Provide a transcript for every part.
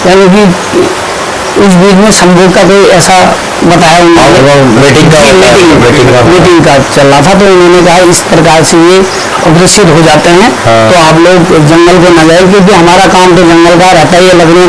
यानी कि उस बीच में संभोग का कोई ऐसा बताया उन्होंने, मीटिंग का चल रहा था, तो उन्होंने कहा इस प्रकार से ये अग्रसित हो जाते हैं। तो आप लोग जंगल को न जाए, क्योंकि हमारा काम तो जंगल का रहता ही है लगने।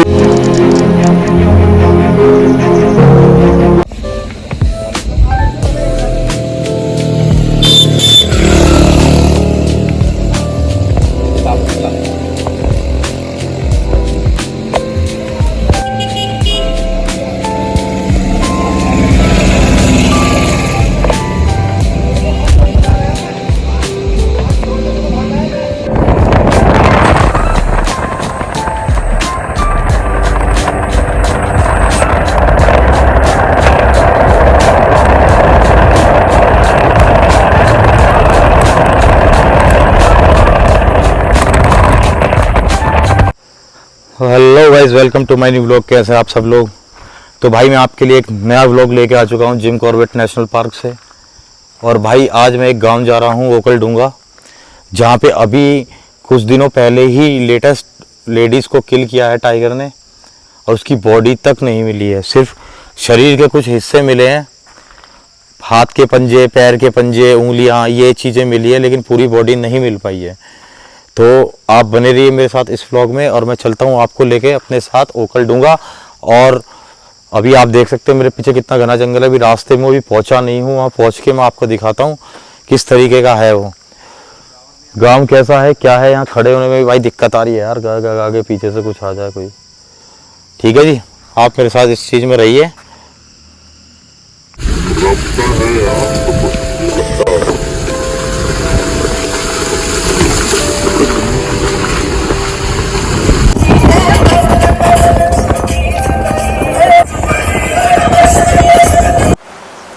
Hello guys, welcome to my new vlog. कैसे हैं आप सब लोग? तो भाई मैं आपके लिए एक नया व्लॉग लेके आ चुका हूं जिम कॉर्बेट नेशनल पार्क से। और भाई आज मैं एक गांव जा रहा हूं, ओखलढूंगा, जहां पे अभी कुछ दिनों पहले ही लेटेस्ट लेडीज़ को किल किया है टाइगर ने, और उसकी बॉडी तक नहीं मिली है। सिर्फ शरीर के कुछ हिस्से मिले हैं, हाथ के पंजे, पैर के पंजे, उंगलियाँ, ये चीज़ें मिली है, लेकिन पूरी बॉडी नहीं मिल पाई है। तो आप बने रहिए मेरे साथ इस व्लॉग में, और मैं चलता हूँ आपको लेके अपने साथ ओखलढूंगा। और अभी आप देख सकते हो मेरे पीछे कितना घना जंगल है। अभी रास्ते में भी पहुँचा नहीं हूँ, वहाँ पहुँच के मैं आपको दिखाता हूँ किस तरीके का है वो गांव, कैसा है, क्या है। यहाँ खड़े होने में भी भाई दिक्कत आ रही है यार, आगे पीछे से कुछ आ जाए कोई। ठीक है जी, आप मेरे साथ इस चीज़ में रहिए।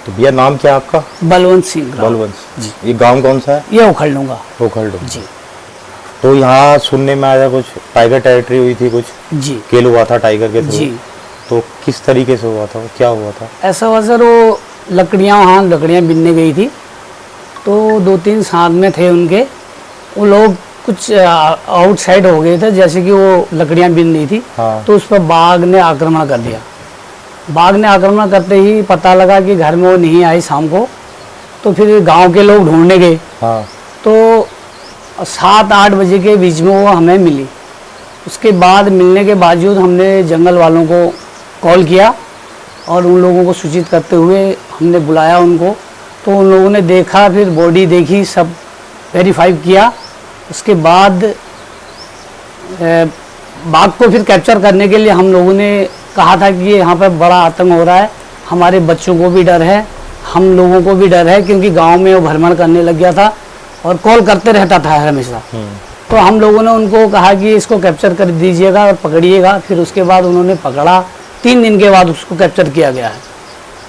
भैया नाम क्या है आपका? बलवंत सिंह। बलवंत जी। ये गांव कौन सा है? ये ओखलढूंगा। ओखलढूंगा जी। तो यहाँ सुनने में आया कुछ टाइगर टेरिटरी हुई थी, कुछ जी किल हुआ था टाइगर के थ्रू। जी। तो किस तरीके से हुआ था, क्या हुआ था? ऐसा हुआ सर, वो लकड़ियाँ बिनने गई थी, तो 2-3 साथ में थे उनके, वो लोग कुछ आउटसाइड हो गए थे, जैसे कि वो लकड़ियाँ बिन रही थी। तो उस पर बाघ ने आक्रमण कर दिया। बाघ ने आक्रमण करते ही पता लगा कि घर में वो नहीं आई शाम को, तो फिर गांव के लोग ढूंढने गए। तो 7-8 बजे के बीच में वो हमें मिली। उसके बाद मिलने के बावजूद हमने जंगल वालों को कॉल किया और उन लोगों को सूचित करते हुए हमने बुलाया उनको। तो उन लोगों ने देखा, फिर बॉडी देखी, सब वेरीफाई किया। उसके बाद बाघ को फिर कैप्चर करने के लिए हम लोगों ने कहा था कि यहाँ पर बड़ा आतंक हो रहा है, हमारे बच्चों को भी डर है, हम लोगों को भी डर है, क्योंकि गांव में वो भ्रमण करने लग गया था और कॉल करते रहता था हमेशा। तो हम लोगों ने उनको कहा कि इसको कैप्चर कर दीजिएगा और पकड़िएगा। फिर उसके बाद उन्होंने पकड़ा, 3 दिन के बाद उसको कैप्चर किया गया है।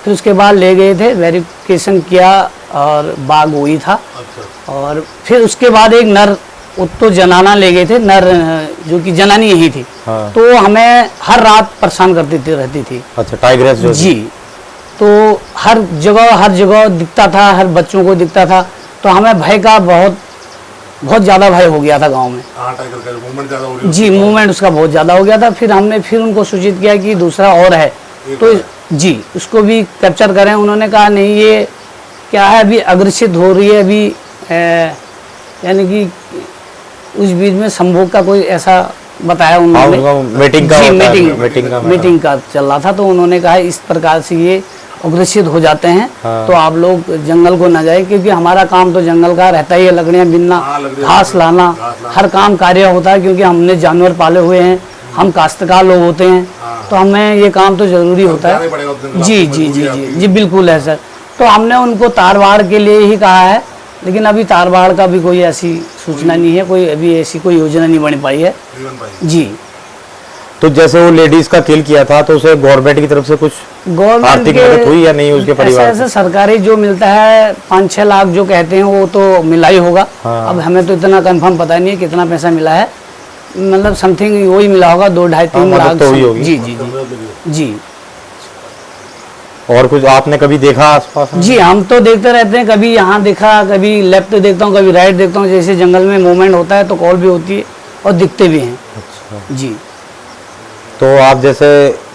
फिर उसके बाद ले गए थे, वेरिफिकेशन किया और बाघ वही था। और फिर उसके बाद एक नर, तो जनाना ले गए थे, नर जो कि जनानी यही थी। तो हमें हर रात परेशान करती रहती थी। अच्छा, टाइग्रेस जो जी। तो हर जगह दिखता था, हर बच्चों को दिखता था। तो हमें भय का बहुत ज़्यादा भय हो गया था गांव में। टाइगर का मूवमेंट ज़्यादा हो गया। जी, मूवमेंट उसका बहुत ज़्यादा हो गया था। फिर हमने उनको सूचित किया कि दूसरा और है, तो जी उसको भी कैप्चर करें। उन्होंने कहा नहीं, ये क्या है, अभी अग्रसित हो रही है, अभी यानी कि उस बीच में संभोग का कोई ऐसा बताया उन्होंने। मीटिंग का चल रहा था। तो उन्होंने कहा इस प्रकार से ये अग्रसित हो जाते हैं। तो आप लोग जंगल को न जाए, क्योंकि हमारा काम तो जंगल का रहता ही है, लकड़ियाँ बिनना, घास लाना, हर काम कार्य होता है, क्योंकि हमने जानवर पाले हुए हैं, हम काश्तकार लोग होते हैं। तो हमें ये काम तो जरूरी होता है। जी जी जी जी जी बिल्कुल है सर। तो हमने उनको तारवाड़ के लिए ही कहा है, लेकिन अभी तारवाड़ का भी कोई ऐसी सूचना नहीं है, कोई अभी ऐसी कोई योजना नहीं बन पाई है। जी। तो जैसे वो लेडीज का किल किया था, तो उसे गवर्नमेंट की तरफ से कुछ आर्थिक मदद हुई या नहीं उसके परिवार? ऐसे सरकारी जो मिलता है 5-6 लाख जो कहते हैं, वो तो मिला ही होगा। अब हमें तो इतना कंफर्म पता नहीं है कितना पैसा मिला है, मतलब समथिंग वही मिला होगा, 2-2.5-3 लाख तो हुई होगी। जी जी जी जी। और कुछ आपने कभी देखा आसपास? जी, हम तो देखते रहते हैं, कभी यहाँ देखा, कभी लेफ्ट देखता हूँ, कभी राइट देखता हूँ। जैसे जंगल में मूवमेंट होता है तो कॉल भी होती है और दिखते भी हैं। अच्छा। जी। तो आप जैसे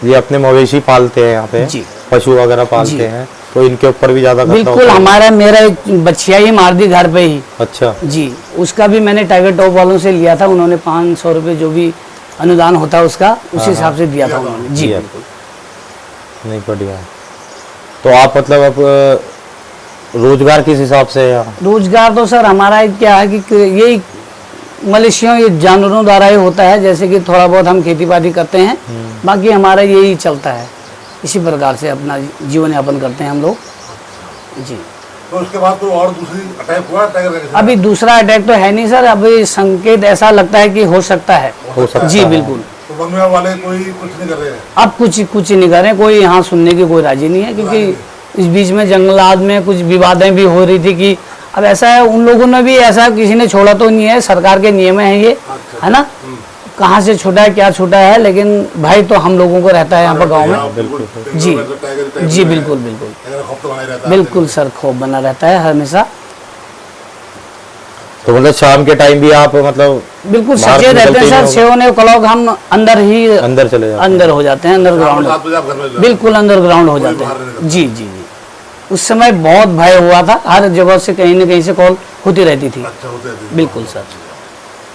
ये अपने मवेशी पालते हैं यहाँ पे, जी। पशु वगैरह पालते हैं, तो इनके ऊपर भी ज्यादा खतरा बिल्कुल, होता है? हमारा मेरा एक बछिया ही मार दी घर पे ही। अच्छा। जी, उसका भी मैंने टाइगर टॉप वालों से लिया था, उन्होंने 500 रुपये जो भी अनुदान होता है उसका उसी हिसाब से दिया था उन्होंने। जी दिया। बिल्कुल। नहीं, बढ़िया है। तो आप मतलब अब रोजगार किस हिसाब से है यहाँ? रोजगार तो सर हमारा एक क्या है कि यही मवेशियों ये जानवरों द्वारा ही होता है, जैसे कि थोड़ा बहुत हम खेती बाड़ी करते हैं, बाकी हमारा यही चलता है, इसी प्रकार से अपना जीवन यापन करते हैं हम लोग। जी। तो उसके बाद कोई और दूसरी अटैक हुआ टाइगर का किसी पे? अभी दूसरा अटैक तो है नहीं सर, अभी संकेत ऐसा लगता है कि हो सकता है। हो सकता जी है। बिल्कुल। तो वन विभाग वाले कोई कुछ नहीं कर रहे हैं? अब कुछ नहीं कर रहे हैं, कोई यहाँ सुनने की कोई राजी नहीं है, क्योंकि इस बीच में जंगलात में कुछ विवादें भी हो रही थी कि अब ऐसा है, उन लोगों ने भी ऐसा किसी ने छोड़ा तो नहीं है, सरकार के नियम है ये, है ना, कहाँ से छूटा है क्या छूटा है, लेकिन भाई तो हम लोगों को रहता है यहाँ पर गाँव में। जी जी बिल्कुल बिल्कुल खौफ तो बना ही रहता है। बिल्कुल सर, खौफ बना रहता है हमेशा। तो मतलब शाम के टाइम भी आप मतलब बिल्कुल बाहर सचेत रहते निकलते हैं ही सर, नहीं 7 o'clock हम अंदर ही अंदर चले जाते हैं? अंदर हो जाते हैं, अंडरग्राउंड। 7 बजे आप घर में जाओ। बिल्कुल अंडरग्राउंड हो कोई जाते बाहर नहीं हैं। निकलता। जी जी जी। उस समय बहुत भय हुआ था, हर जगह से कहीं न कहीं से कॉल होती रहती थी। अच्छा होते हैं। बिल्कुल सर।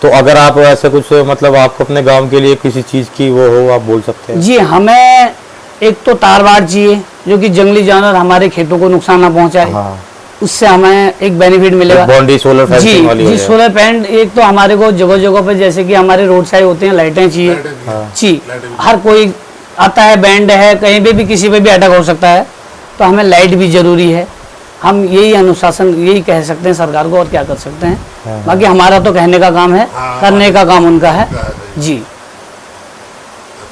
तो अगर आप ऐसे कुछ मतलब आपको अपने गांव के लिए किसी चीज की वो हो, आप बोल सकते हैं? जी, हमें एक तो तारवाड़ चाहिए जो कि जंगली जानवर हमारे खेतों को नुकसान ना पहुंचाए, हाँ। उससे हमें एक बेनिफिट मिलेगा। बाउंड्री सोलर जी फेंसिंग वाली हो जी, जाए। सोलर पैनल एक तो हमारे को जगह जगह पे, जैसे कि हमारे रोड साइड होते हैं, लाइटें चाहिए। हाँ। जी, लाइटें भी। हर कोई आता है, बैंड है, कहीं पे भी किसी पे भी अटैक हो सकता है, तो हमें लाइट भी जरूरी है। हम यही अनुशासन यही कह सकते हैं सरकार को, और क्या कर सकते हैं। बाकी हमारा तो कहने का काम है, हाँ, करने का काम उनका है। जी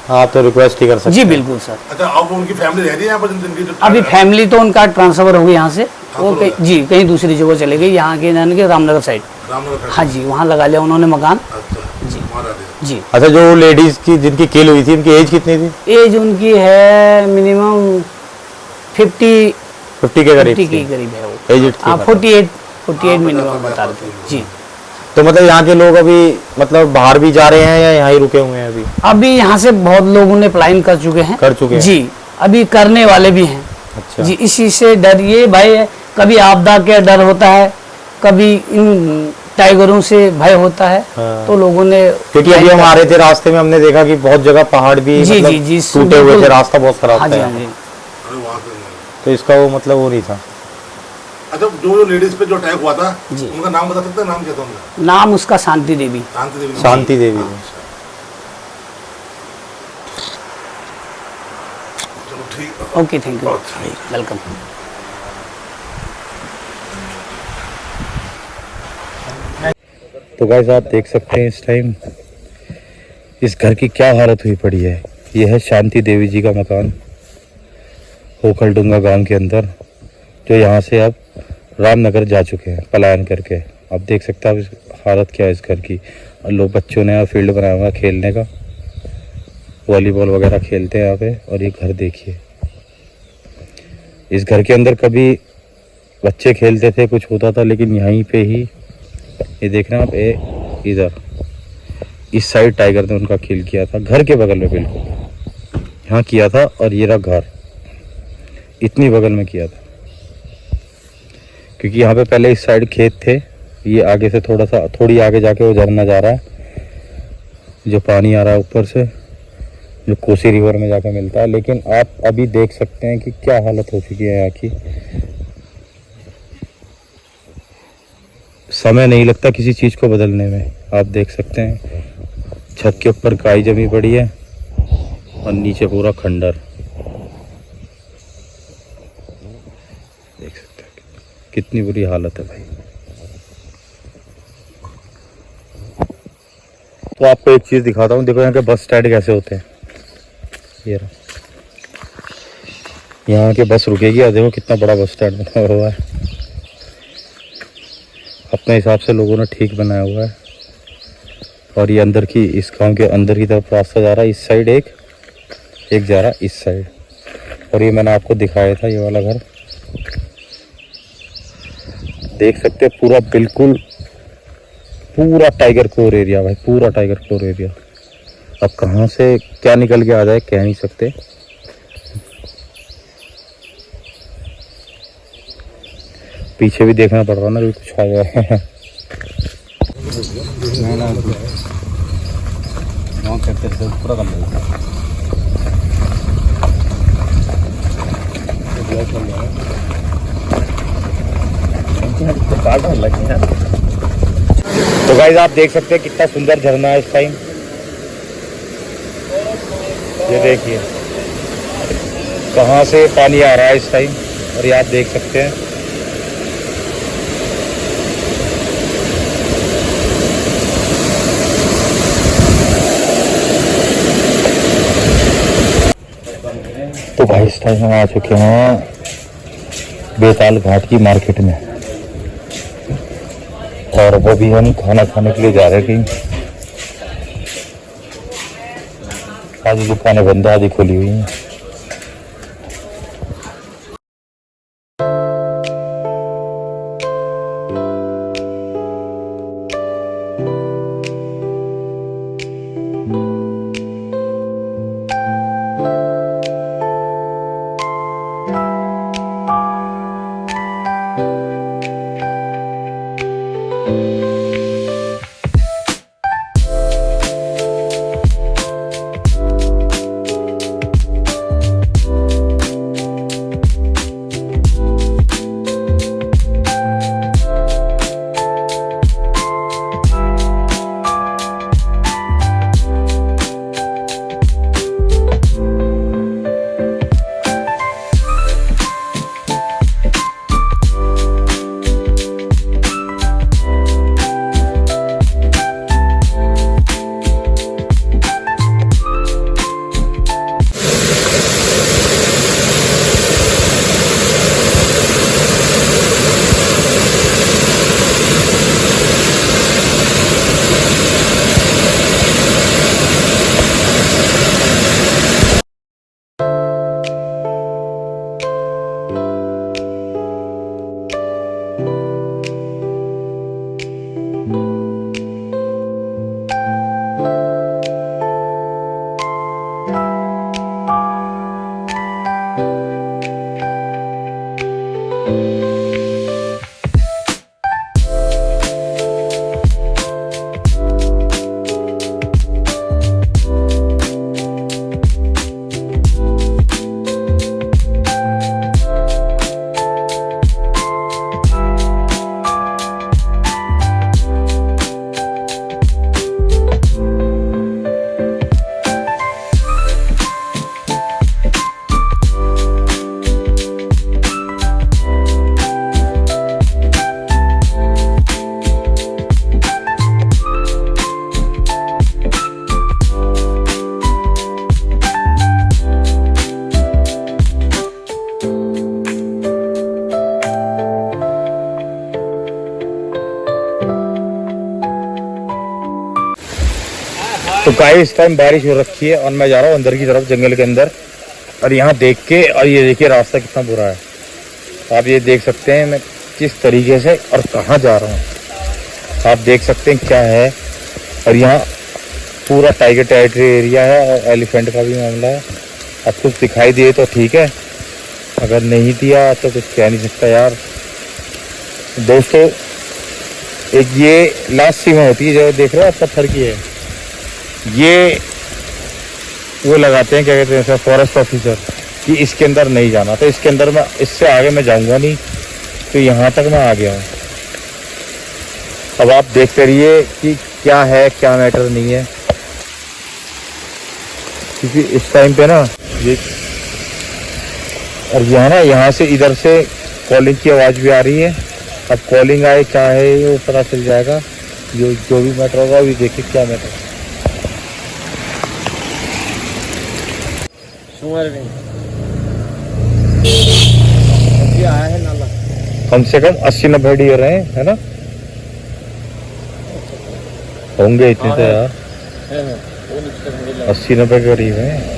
आप तो रिक्वेस्ट ही कर सकते जी हैं। बिल्कुल सर। अच्छा, अब उनकी फैमिली रह रही है यहाँ पर जिनकी जो अभी फैमिली तो उनका ट्रांसफर हो गई यहाँ से, वो ट्रांसफर हो जी कहीं दूसरी जगह चले गई, यहाँ के यानी कि रामनगर साइड। रामनगर हाँ जी, वहाँ लगा लिया उन्होंने मकान। अच्छा जी। वहाँ रह रही है। जी, अच्छा, जो लेडीज की जिनकी किल हुई थी, उनकी एज कितनी थी? एज उनकी है मिनिमम 50 50 के करीब के थी। करीब है वो। एज थी हाँ, मतलब। 48 मिनिमम बता रहे थे। जी, तो मतलब यहाँ के लोग अभी मतलब बाहर भी जा रहे हैं या यहाँ ही रुके हुए हैं अभी? अभी यहाँ से बहुत लोगों ने पलायन कर चुके हैं। कर चुके हैं? जी, अभी करने वाले भी हैं। अच्छा। जी, इसी से डर ये भाई, कभी आपदा का डर होता है, कभी इन टाइगरों से भय होता है। हाँ। तो लोगों ने क्योंकि अभी हम आ रहे थे रास्ते में, हमने देखा कि बहुत जगह पहाड़ भी जी, मतलब जी, जी, टूटे हुए थे, बिल्कुल। रास्ता बहुत खराब हाँ जी था। हाँ जी। अरे वहाँ से तो इसका वो मतलब वो नहीं था। अच्छा, जो लेडीज पे जो अटैक हुआ था, जी। उनका नाम बता सकते हैं? नाम क्या था उनका? नाम उसका शांति देवी। शांति देवी। शांति देवी। चलो ठीक है। Okay, thank you, welcome. तो गाइस आप देख सकते हैं इस टाइम इस घर की क्या हालत हुई पड़ी है। यह है शांति देवी जी का मकान, होखलडुंगा गांव के अंदर, जो यहाँ से अब रामनगर जा चुके हैं पलायन करके। आप देख सकते हैं आप इस हालत क्या है इस घर की। और लोग बच्चों ने यहाँ फील्ड बनाया हुआ है खेलने का, वॉलीबॉल वगैरह खेलते हैं यहाँ पे। और ये घर देखिए, इस घर के अंदर कभी बच्चे खेलते थे, कुछ होता था, लेकिन यहीं पे ही ये देख रहे हैं आप, इधर इस साइड टाइगर ने उनका किल किया था, घर के बगल में बिल्कुल यहाँ किया था। और ये रहा घर, इतनी बगल में किया था, क्योंकि यहाँ पे पहले इस साइड खेत थे। ये आगे से थोड़ी आगे जाके वो झरना जा रहा है, जो पानी आ रहा है ऊपर से, जो कोसी रिवर में जाकर मिलता है। लेकिन आप अभी देख सकते हैं कि क्या हालत हो चुकी है यहाँ की। समय नहीं लगता किसी चीज़ को बदलने में। आप देख सकते हैं छत के ऊपर काई जमी पड़ी है और नीचे पूरा खंडर। देख सकते हैं कितनी बुरी हालत है भाई। तो आपको एक चीज़ दिखाता हूँ, देखो यहाँ के बस स्टैंड कैसे होते हैं। ये रहा, यहाँ के बस रुकेगी और देखो कितना बड़ा बस स्टैंड बना हुआ है। अपने हिसाब से लोगों ने ठीक बनाया हुआ है। और ये अंदर की, इस गांव के अंदर की तरफ रास्ता जा रहा है, इस साइड एक जा रहा है इस साइड। और ये मैंने आपको दिखाया था, ये वाला घर देख सकते हैं, पूरा बिल्कुल पूरा टाइगर कोर एरिया भाई, पूरा टाइगर कोर एरिया। अब कहाँ से क्या निकल के आ जाए कह नहीं सकते। पीछे भी देखना पड़ रहा ना, भी कुछ आ गया है। पूरा कर तो गाइस आप देख सकते हैं कितना सुंदर झरना है इस टाइम। ये देखिए कहाँ से पानी आ रहा है इस टाइम, और ये आप देख सकते हैं। तो भाई इस टाइम हम आ चुके हैं बेताल घाट की मार्केट में, और वो भी हम खाना खाने के लिए जा रहे हैं। आधी दुकानें बंद आधी खुली हुई हैं। तो गाइस इस टाइम बारिश हो रखी है और मैं जा रहा हूँ अंदर की तरफ जंगल के अंदर, और यहाँ देख के, और ये देखिए रास्ता कितना बुरा है। आप ये देख सकते हैं मैं किस तरीके से और कहाँ जा रहा हूँ, आप देख सकते हैं क्या है। और यहाँ पूरा टाइगर टेरिटरी एरिया है और एलिफेंट का भी मामला है। अब कुछ दिखाई दिए तो ठीक है, अगर नहीं दिया तो कुछ कह नहीं सकता यार। दोस्तों एक ये लास्ट सीमा होती है जो देख रहे हो आप पत्थर की है, ये वो लगाते हैं क्या कहते हैं सर, फॉरेस्ट ऑफिसर, कि इसके अंदर नहीं जाना। तो इसके अंदर मैं, इससे आगे मैं जाऊंगा नहीं, तो यहाँ तक मैं आ गया हूँ। अब आप देखते रहिए कि क्या है क्या मैटर नहीं है, क्योंकि इस टाइम पे ना ये, और यहाँ ना यहाँ से इधर से कॉलिंग की आवाज़ भी आ रही है। अब कॉलिंग आए क्या है वो पता चल जाएगा, जो भी मैटर होगा अभी देखिए क्या मैटर है। आया है नाला कम से कम 80-90 डियर हैं, है ना, होंगे इतने तो यार, 80-90 करीब हैं।